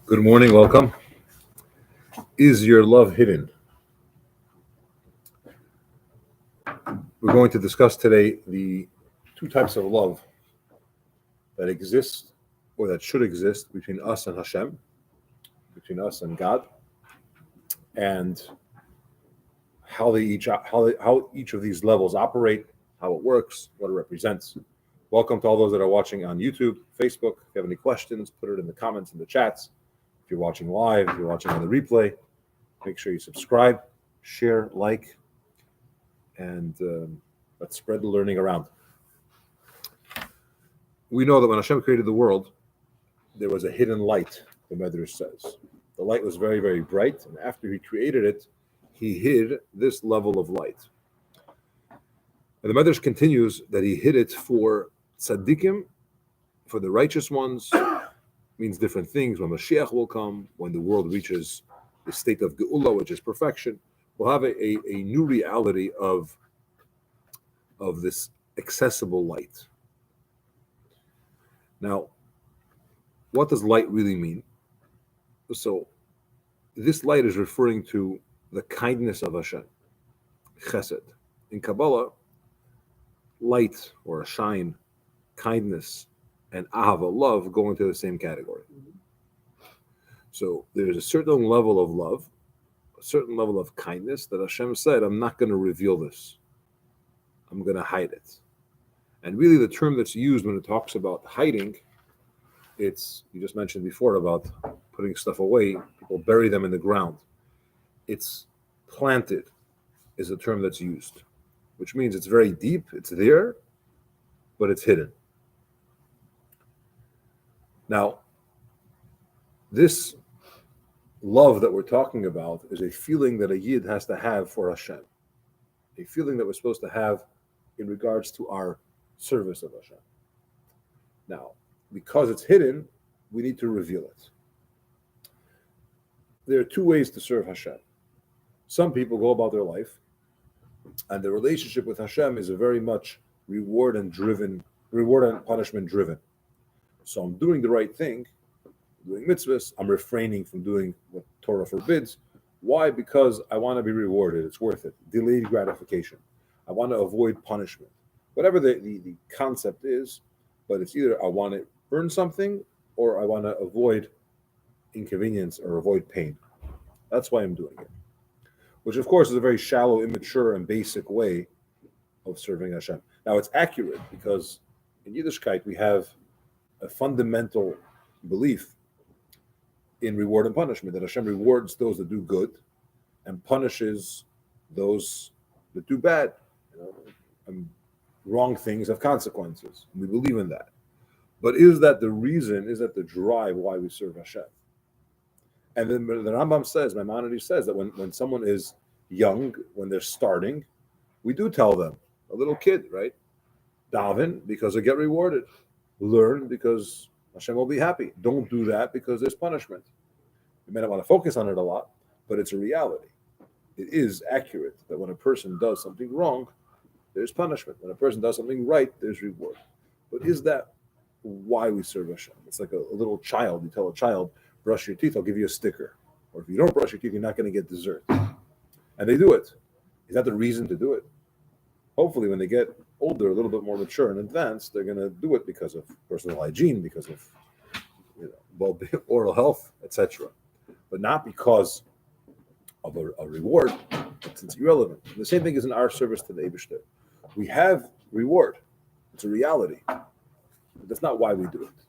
Good morning, welcome. Is your love hidden? We're going to discuss today the two types of love that exist or that should exist between us and Hashem, between us and God, and how each of these levels operate, how it works, what it represents. Welcome to all those that are watching on YouTube, Facebook. If you have any questions, put it in the comments in the chats. If you're watching live, if you're watching on the replay, make sure you subscribe, share, like, and let's spread the learning around. We know that when Hashem created the world, there was a hidden light, the Medrash says. The light was very, very bright, and after he created it, he hid this level of light. And the Medrash continues that he hid it for tzaddikim, for the righteous ones, means different things. When Mashiach will come, when the world reaches the state of Geula, which is perfection, we'll have a new reality of this accessible light. Now, what does light really mean? So, this light is referring to the kindness of Hashem, chesed. In Kabbalah, light or a shine, kindness, and ahava, love, go into the same category. So, there's a certain level of love, a certain level of kindness that Hashem said, I'm not going to reveal this. I'm going to hide it. And really the term that's used when it talks about hiding, it's, you just mentioned before about putting stuff away, people bury them in the ground. It's planted is a term that's used, which means it's very deep, it's there, but it's hidden. Now, this love that we're talking about is a feeling that a Yid has to have for Hashem, a feeling that we're supposed to have in regards to our service of Hashem. Now, because it's hidden, we need to reveal it. There are two ways to serve Hashem. Some people go about their life, and the relationship with Hashem is a very much reward and punishment driven. So I'm doing the right thing, doing mitzvahs, I'm refraining from doing what Torah forbids. Why? Because I want to be rewarded. It's worth it. Delayed gratification. I want to avoid punishment. Whatever the concept is, but it's either I want to earn something or I want to avoid inconvenience or avoid pain. That's why I'm doing it. Which, of course, is a very shallow, immature, and basic way of serving Hashem. Now, it's accurate because in Yiddishkeit we have a fundamental belief in reward and punishment, that Hashem rewards those that do good and punishes those that do bad. And wrong things have consequences. We believe in that. But is that the reason, is that the drive why we serve Hashem? And then the Rambam says, Maimonides says, that when someone is young, when they're starting, we do tell them, a little kid, right? Daven because they get rewarded. Learn because Hashem will be happy. Don't do that because there's punishment. You may not want to focus on it a lot, but it's a reality. It is accurate that when a person does something wrong, there's punishment. When a person does something right, there's reward. But is that why we serve Hashem? It's like a little child. You tell a child, brush your teeth, I'll give you a sticker. Or if you don't brush your teeth, you're not going to get dessert. And they do it. Is that the reason to do it? Hopefully, when they get older, a little bit more mature and advanced, they're going to do it because of personal hygiene, because of oral health, etc. But not because of a reward. It's irrelevant. And the same thing is in our service to the Eibishter. We have reward. It's a reality. But that's not why we do it.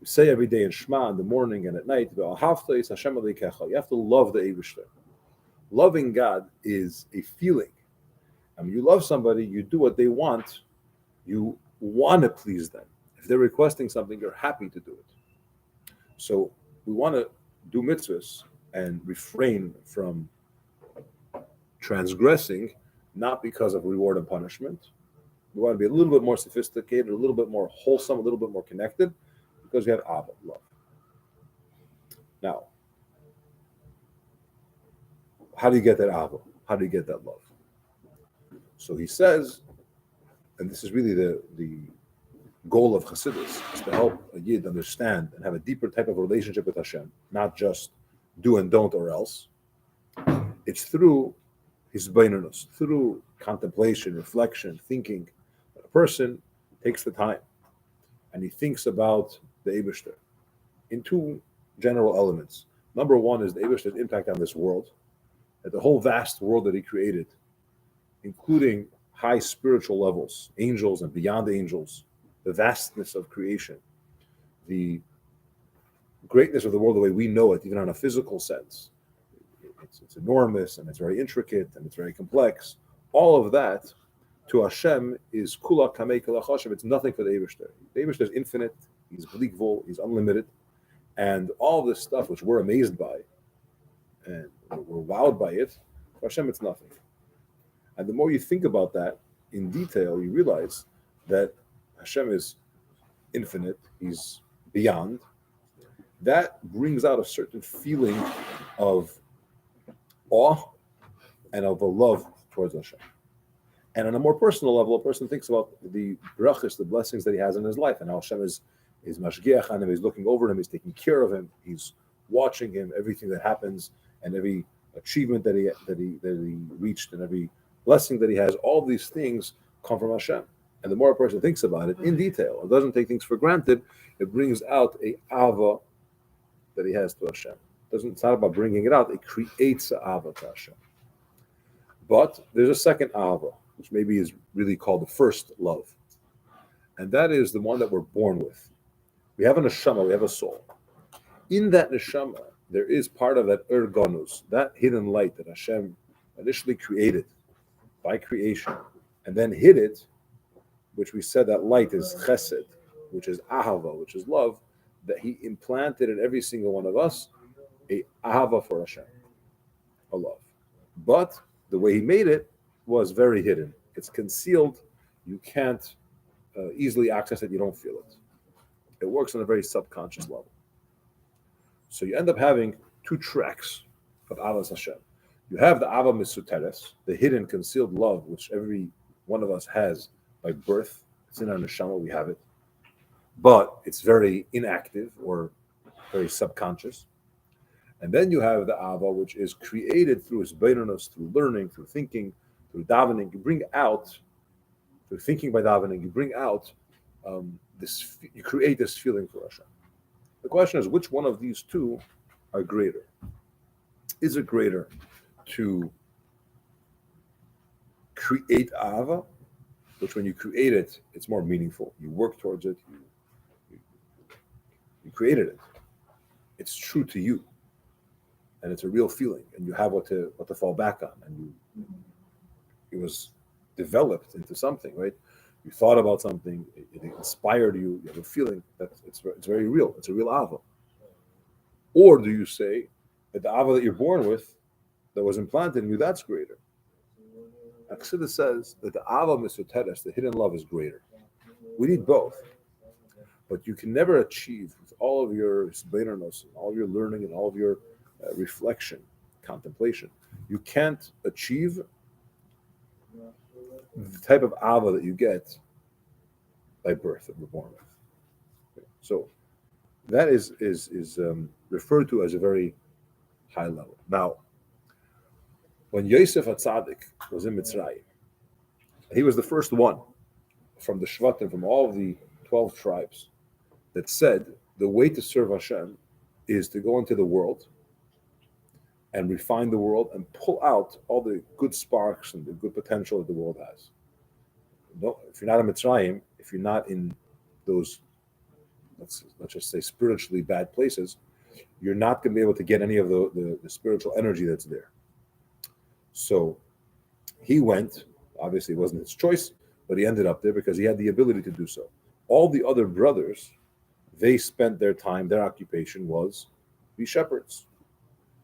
We say every day in Shema, in the morning and at night, you have to love the Eibishter. Loving God is a feeling. And when you love somebody, you do what they want. You want to please them. If they're requesting something, you're happy to do it. So we want to do mitzvahs and refrain from transgressing, not because of reward and punishment. We want to be a little bit more sophisticated, a little bit more wholesome, a little bit more connected, because we have Abba, love. Now, how do you get that Abba? How do you get that love? So he says, and this is really the goal of Chassidus is to help a Yid understand and have a deeper type of relationship with Hashem, not just do and don't or else. It's through his beinunus, through contemplation, reflection, thinking. A person takes the time and he thinks about the Eibishter in two general elements. Number one is the Eibishter's impact on this world, that the whole vast world that he created, including high spiritual levels, angels and beyond angels, the vastness of creation, the greatness of the world the way we know it, even on a physical sense. It's enormous and it's very intricate and it's very complex. All of that to Hashem is kula kamei kala Hashem. It's nothing for the Eibishter. The Eibishter is infinite. He's blikvul. He's unlimited. And all this stuff which we're amazed by and we're wowed by it, for Hashem it's nothing. And the more you think about that in detail, you realize that Hashem is infinite. He's beyond. That brings out a certain feeling of awe and of a love towards Hashem. And on a more personal level, a person thinks about the brachas, the blessings that he has in his life, and how Hashem is mashgiach on him, he's looking over him, he's taking care of him, he's watching him, everything that happens, and every achievement that he reached, and every blessing that he has. All these things come from Hashem. And the more a person thinks about it in detail, or doesn't take things for granted, it brings out a ava that he has to Hashem. It's not about bringing it out, it creates a ava to Hashem. But there's a second ava, which maybe is really called the first love. And that is the one that we're born with. We have a neshama, we have a soul. In that neshama, there is part of that ergonus, that hidden light that Hashem initially created by creation, and then hid it, which we said that light is chesed, which is ahava, which is love, that he implanted in every single one of us a ahava for Hashem, a love. But the way he made it was very hidden. It's concealed. You can't easily access it. You don't feel it. It works on a very subconscious level. So you end up having two tracks of Avas Hashem. You have the Ava Misuteres, the hidden, concealed love, which every one of us has by birth. It's in our neshama, we have it. But it's very inactive or very subconscious. And then you have the Ava, which is created through his beinunus, through learning, through thinking, through davening. You bring out, through thinking by davening, you bring out you create this feeling for Hashem. The question is, which one of these two are greater? Is it greater to create Ava, which when you create it, it's more meaningful. You work towards it. You created it. It's true to you. And it's a real feeling. And you have what to fall back on. And it was developed into something, right? You thought about something. It inspired you. You have a feeling that it's very real. It's a real Ava. Or do you say that the Ava that you're born with, that was implanted in you, that's greater? Chassidus says that the Ava Misuteres, the hidden love, is greater. We need both. But you can never achieve, with all of your beinunus, and all of your learning, and all of your reflection, contemplation, you can't achieve the type of Ava that you get by birth, that we're born with. So that is referred to as a very high level. Now, when Yosef HaTzadik was in Mitzrayim, he was the first one from the Shvatim, from all of the 12 tribes, that said the way to serve Hashem is to go into the world and refine the world and pull out all the good sparks and the good potential that the world has. No, if you're not in Mitzrayim, if you're not in those, let's just say, spiritually bad places, you're not going to be able to get any of the spiritual energy that's there. So he went, obviously it wasn't his choice, but he ended up there because he had the ability to do so. All the other brothers, they spent their time, their occupation was be shepherds.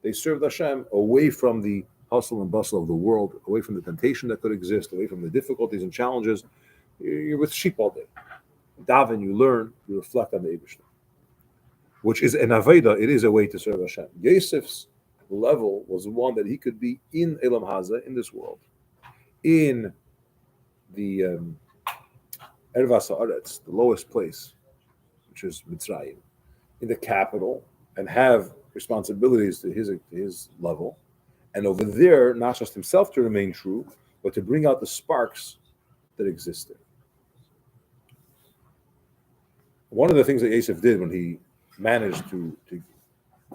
They served Hashem away from the hustle and bustle of the world, away from the temptation that could exist, away from the difficulties and challenges. You're with sheep all day. Daven, you learn, you reflect on the Eibishter, which is an Aveda. It is a way to serve Hashem. Yosef's level was the one that he could be in Elam Haza, in this world, in the Ervas Haaretz, the lowest place, which is Mitzrayim, in the capital, and have responsibilities to his level, and over there, not just himself to remain true, but to bring out the sparks that existed. One of the things that Yosef did when he managed to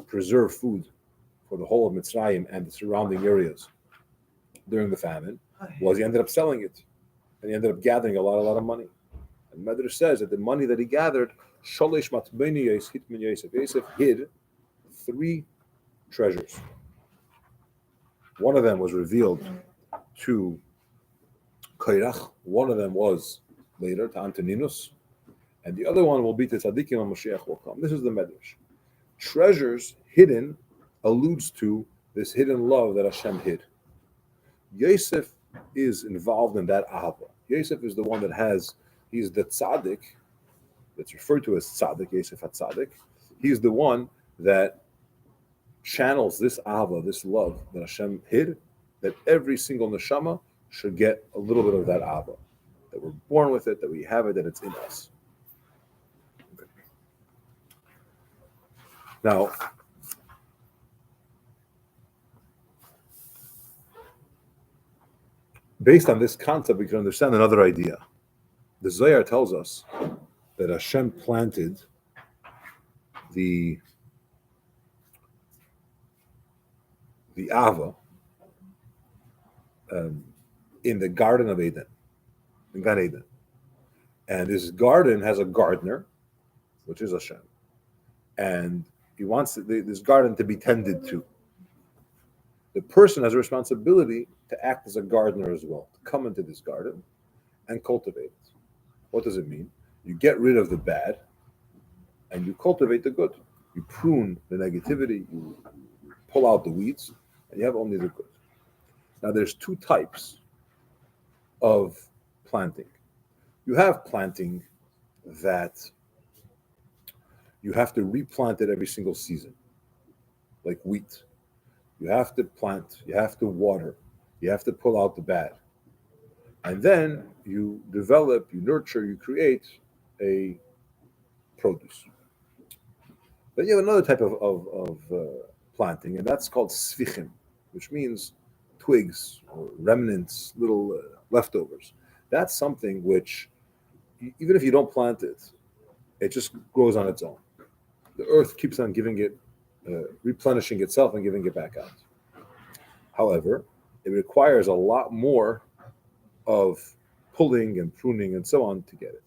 preserve food for the whole of Mitzrayim and the surrounding areas during the famine was he ended up selling it, and he ended up gathering a lot of money. And Medrash says that the money that he gathered, Sholish Matbeni Yosef, Yosef hid 3 treasures. One of them was revealed to Kairach, one of them was later to Antoninus, and the other one will be to Tzadikim and Moshiach will come. This is the Medrash. Treasures hidden alludes to this hidden love that Hashem hid. Yosef is involved in that ahava. Yosef is the one that he's the tzaddik, that's referred to as tzaddik, Yosef HaTzaddik. He's the one that channels this ahava, this love that Hashem hid, that every single neshama should get a little bit of that ahava, that we're born with it, that we have it, that it's in us. Okay. Now, based on this concept, we can understand another idea. The Zohar tells us that Hashem planted the Ava in the Garden of Eden, in Gan Eden. And this garden has a gardener, which is Hashem. And he wants this garden to be tended to. The person has a responsibility to act as a gardener as well, to come into this garden and cultivate it. What does it mean? You get rid of the bad and you cultivate the good. You prune the negativity, you pull out the weeds, and you have only the good. Now there's 2 types of planting. You have planting that you have to replant it every single season, like wheat. You have to plant, you have to water, you have to pull out the bad. And then you develop, you nurture, you create a produce. Then you have another type of planting, and that's called svichim, which means twigs or remnants, little leftovers. That's something which, even if you don't plant it, it just grows on its own. The earth keeps on giving it, replenishing itself and giving it back out. However, it requires a lot more of pulling and pruning and so on to get it.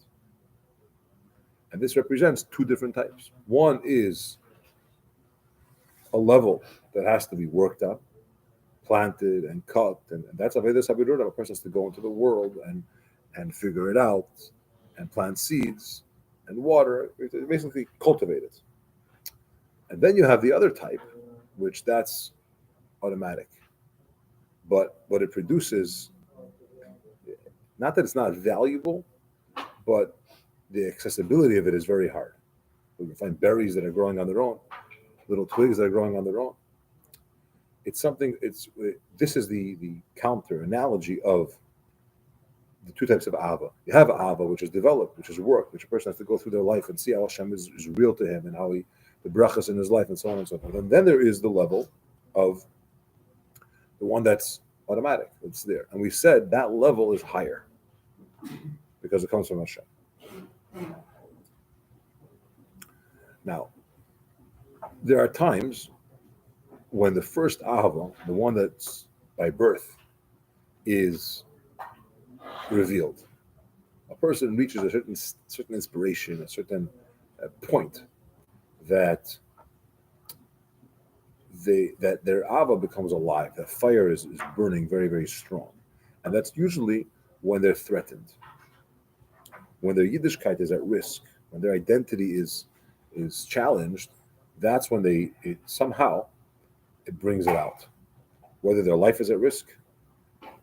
And this represents 2 different types. One is a level that has to be worked up, planted and cut, and that's Avodas Habirura. A person has to go into the world and figure it out, and plant seeds and water, basically cultivate it. And then you have the other type, which that's automatic. But what it produces, not that it's not valuable, but the accessibility of it is very hard. We can find berries that are growing on their own, little twigs that are growing on their own. It's something, this is the counter analogy of the 2 types of Ava. You have Ava, which is developed, which is work, which a person has to go through their life and see how Hashem is real to him and how the brachas in his life and so on and so forth. And then there is the level of the one that's automatic, it's there. And we said that level is higher because it comes from Hashem. Now, there are times when the first ahava, the one that's by birth, is revealed. A person reaches a certain inspiration, a certain point that their ava becomes alive. That fire is burning very, very strong, and that's usually when they're threatened, when their Yiddishkeit is at risk, when their identity is challenged. That's when it brings it out, whether their life is at risk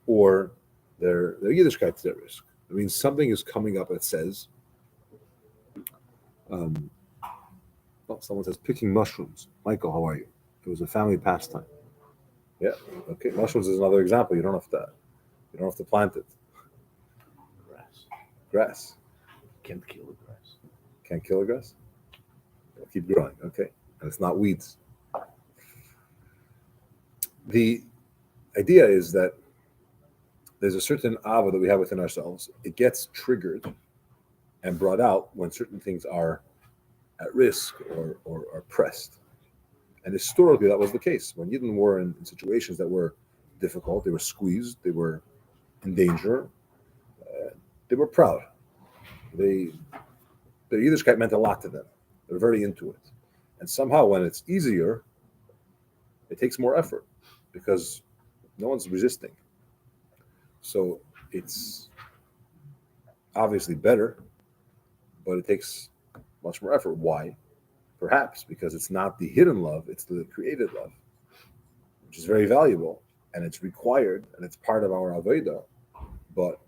or their Yiddishkeit is at risk. I mean, something is coming up that says, someone says picking mushrooms. Michael, how are you? It was a family pastime. Yeah, okay. Mushrooms is another example. You don't have to plant it. Grass. Can't kill the grass. Can't kill the grass? It'll keep growing, okay? And it's not weeds. The idea is that there's a certain ava that we have within ourselves. It gets triggered and brought out when certain things are at risk or are pressed. And historically, that was the case. When Yidden were in situations that were difficult, they were squeezed, they were in danger, they were proud. Their Yiddishkeit meant a lot to them. They're very into it. And somehow, when it's easier, it takes more effort because no one's resisting. So it's obviously better, but it takes much more effort. Why? Perhaps because it's not the hidden love, it's the created love, which is very valuable and it's required and it's part of our Avodah, but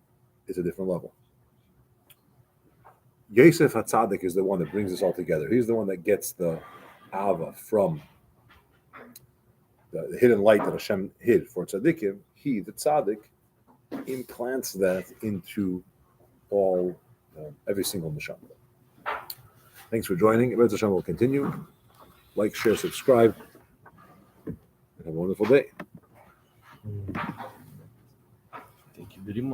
it's a different level. Yosef HaTzadik is the one that brings this all together. He's the one that gets the Ava from the hidden light that Hashem hid for Tzadikim. He, the Tzadik, implants that into all, every single neshama. Thanks for joining. Ebed Hashem will continue. Like, share, subscribe, and have a wonderful day. Thank you very much.